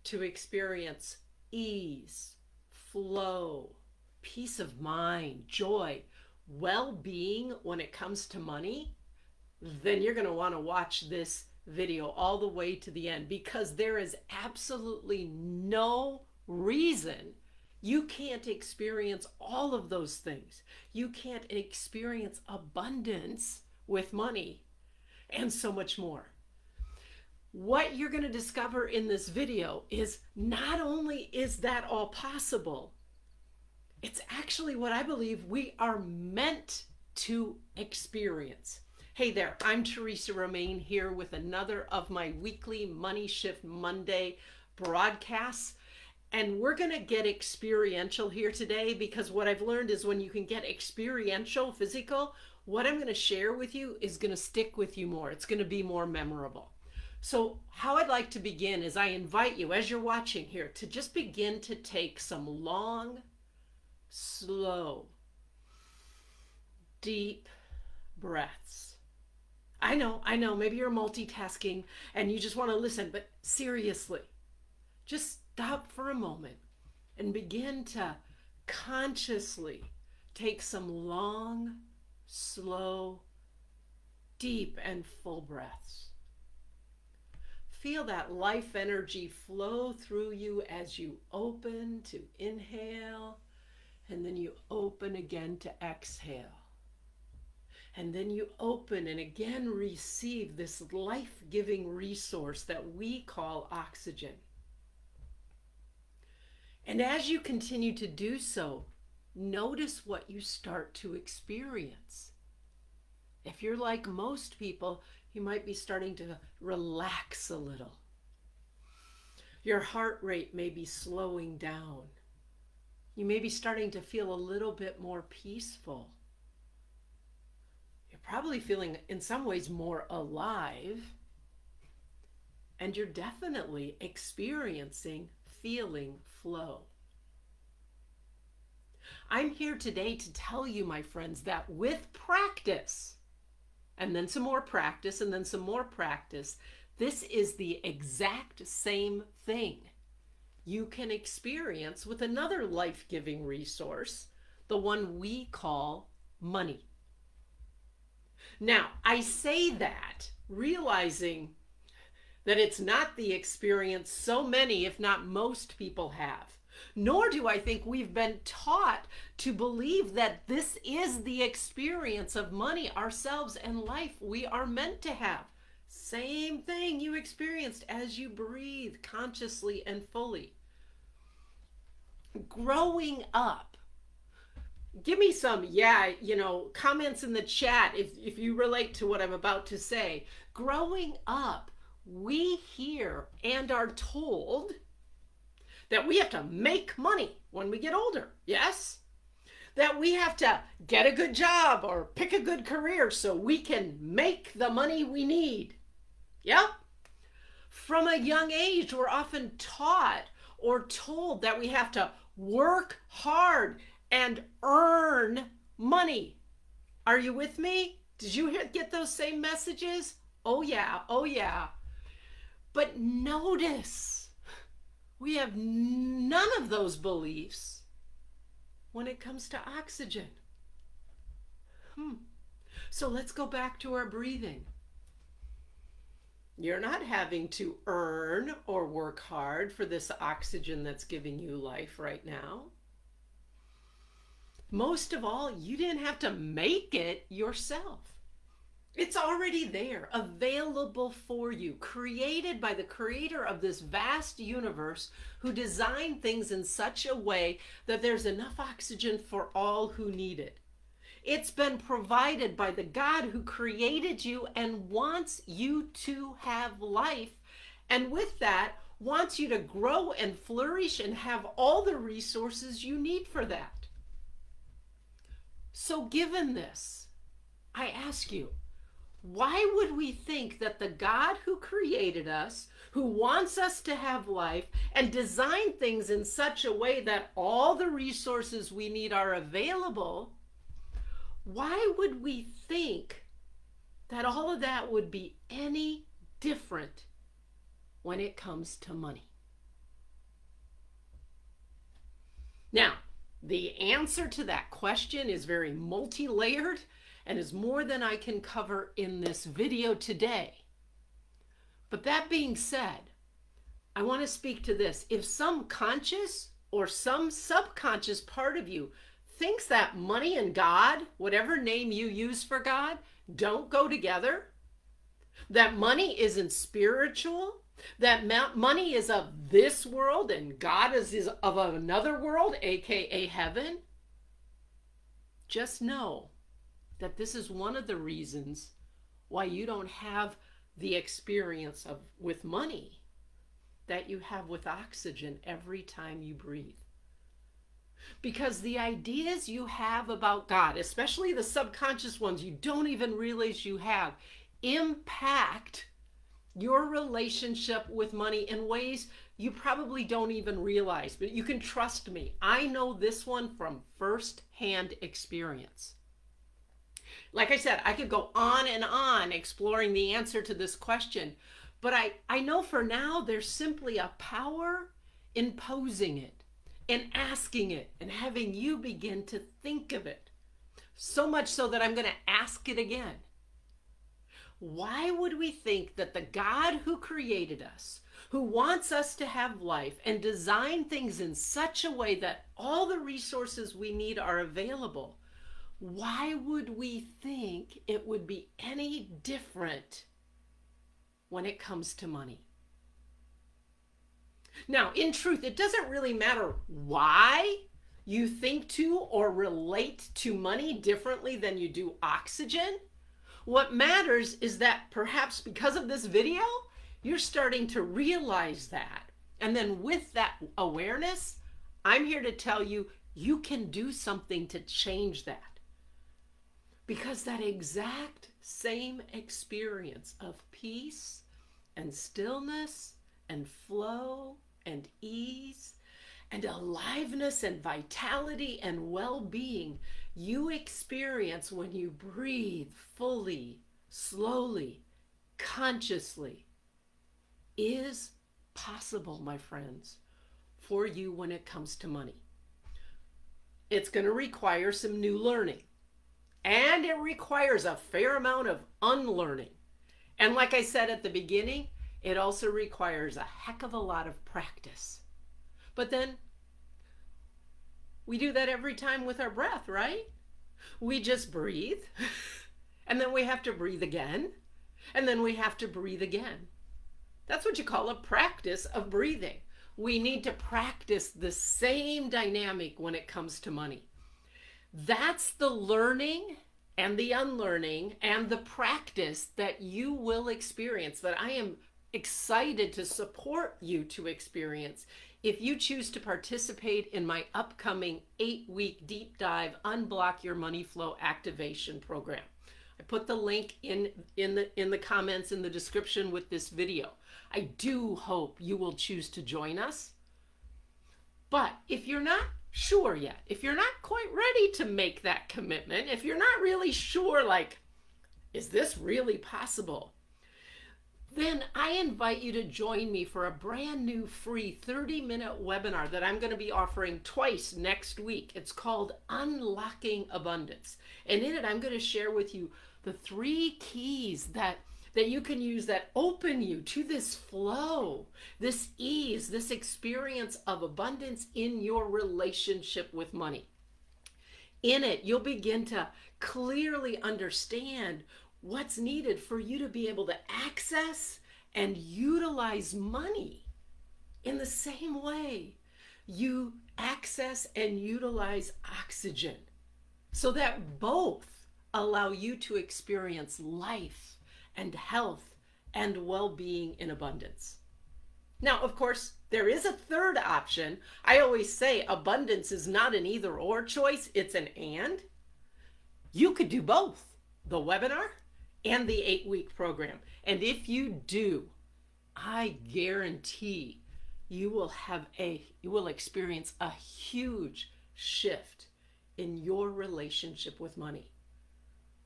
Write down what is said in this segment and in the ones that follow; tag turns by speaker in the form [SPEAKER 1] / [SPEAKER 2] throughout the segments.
[SPEAKER 1] to experience ease, flow, peace of mind, joy, well-being when it comes to money, then you're going to want to watch this video all the way to the end, because there is absolutely no reason you can't experience all of those things. You can't experience abundance with money and so much more. What you're going to discover in this video is not only is that all possible, it's actually what I believe we are meant to experience. Hey there, I'm Teresa Romaine here with another of my weekly Money Shift Monday broadcasts. And we're going to get experiential here today, because what I've learned is when you can get experiential, physical, what I'm going to share with you is going to stick with you more. It's going to be more memorable. So how I'd like to begin is I invite you, as you're watching here, to just begin to take some long, slow, deep breaths. I know, maybe you're multitasking and you just want to listen, but seriously, just stop for a moment and begin to consciously take some long, slow, deep, and full breaths. Feel that life energy flow through you as you open to inhale, and then you open again to exhale. And then you open and again receive this life-giving resource that we call oxygen. And as you continue to do so, notice what you start to experience. If you're like most people, you might be starting to relax a little. Your heart rate may be slowing down. You may be starting to feel a little bit more peaceful. You're probably feeling, in some ways, more alive. And you're definitely experiencing feeling flow. I'm here today to tell you, my friends, that with practice, and then some more practice, and then some more practice, this is the exact same thing you can experience with another life-giving resource, the one we call money. Now, I say that realizing that it's not the experience so many, if not most people have. Nor do I think we've been taught to believe that this is the experience of money, ourselves, and life we are meant to have. Same thing you experienced as you breathe consciously and fully. Growing up, give me some, comments in the chat if you relate to what I'm about to say. Growing up, we hear and are told that we have to make money when we get older, yes? That we have to get a good job or pick a good career so we can make the money we need. Yep. From a young age, we're often taught or told that we have to work hard and earn money. Are you with me? Did you get those same messages? Oh yeah, oh yeah. But notice, we have none of those beliefs when it comes to oxygen. So let's go back to our breathing. You're not having to earn or work hard for this oxygen that's giving you life right now. Most of all, you didn't have to make it yourself. It's already there, available for you, created by the creator of this vast universe, who designed things in such a way that there's enough oxygen for all who need it. It's been provided by the God who created you and wants you to have life. And with that, wants you to grow and flourish and have all the resources you need for that. So given this, I ask you, why would we think that the God who created us, who wants us to have life and designed things in such a way that all the resources we need are available, why would we think that all of that would be any different when it comes to money? Now, the answer to that question is very multi-layered and is more than I can cover in this video today. But that being said, I want to speak to this. If some conscious or some subconscious part of you thinks that money and God, whatever name you use for God, don't go together, that money isn't spiritual, that money is of this world and God is of another world, aka heaven, just know that this is one of the reasons why you don't have the experience of with money that you have with oxygen every time you breathe. Because the ideas you have about God, especially the subconscious ones you don't even realize you have, impact your relationship with money in ways you probably don't even realize. But you can trust me. I know this one from first-hand experience. Like I said, I could go on and on exploring the answer to this question, but I know for now there's simply a power in posing it and asking it and having you begin to think of it. So much so that I'm going to ask it again. Why would we think that the God who created us, who wants us to have life and design things in such a way that all the resources we need are available, why would we think it would be any different when it comes to money? Now, in truth, it doesn't really matter why you think to or relate to money differently than you do oxygen. What matters is that perhaps because of this video, you're starting to realize that. And then with that awareness, I'm here to tell you, you can do something to change that. Because that exact same experience of peace and stillness and flow and ease and aliveness and vitality and well-being you experience when you breathe fully, slowly, consciously is possible, my friends, for you when it comes to money. It's going to require some new learning. And it requires a fair amount of unlearning. And like I said at the beginning, it also requires a heck of a lot of practice. But then we do that every time with our breath, right? We just breathe, and then we have to breathe again, and then we have to breathe again. That's what you call a practice of breathing. We need to practice the same dynamic when it comes to money. That's the learning and the unlearning and the practice that you will experience, that I am excited to support you to experience if you choose to participate in my upcoming 8-week deep dive Unblock Your Money Flow activation program. I put the link in the comments in the description with this video. I do hope you will choose to join us. But if you're not sure yet, if you're not quite ready to make that commitment, if you're not really sure, like, is this really possible? Then I invite you to join me for a brand new free 30-minute webinar that I'm going to be offering twice next week. It's called Unlocking Abundance. And in it, I'm going to share with you the 3 keys that you can use that open you to this flow, this ease, this experience of abundance in your relationship with money. In it, you'll begin to clearly understand what's needed for you to be able to access and utilize money in the same way you access and utilize oxygen, so that both allow you to experience life and health and well-being in abundance. Now, of course, there is a third option. I always say abundance is not an either or choice, it's an and. You could do both, the webinar and the 8-week program. And if you do, I guarantee you will experience a huge shift in your relationship with money.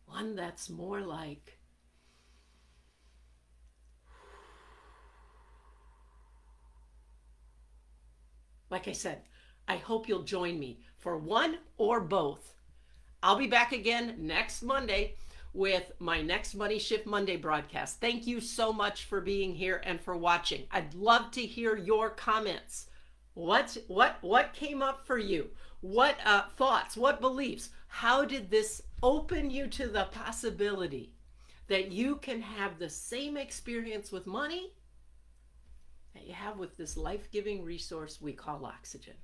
[SPEAKER 1] One that's more like I said, I hope you'll join me for one or both. I'll be back again next Monday with my next Money Shift Monday broadcast. Thank you so much for being here and for watching. I'd love to hear your comments. What came up for you? What thoughts? What beliefs? How did this open you to the possibility that you can have the same experience with money that you have with this life-giving resource we call oxygen?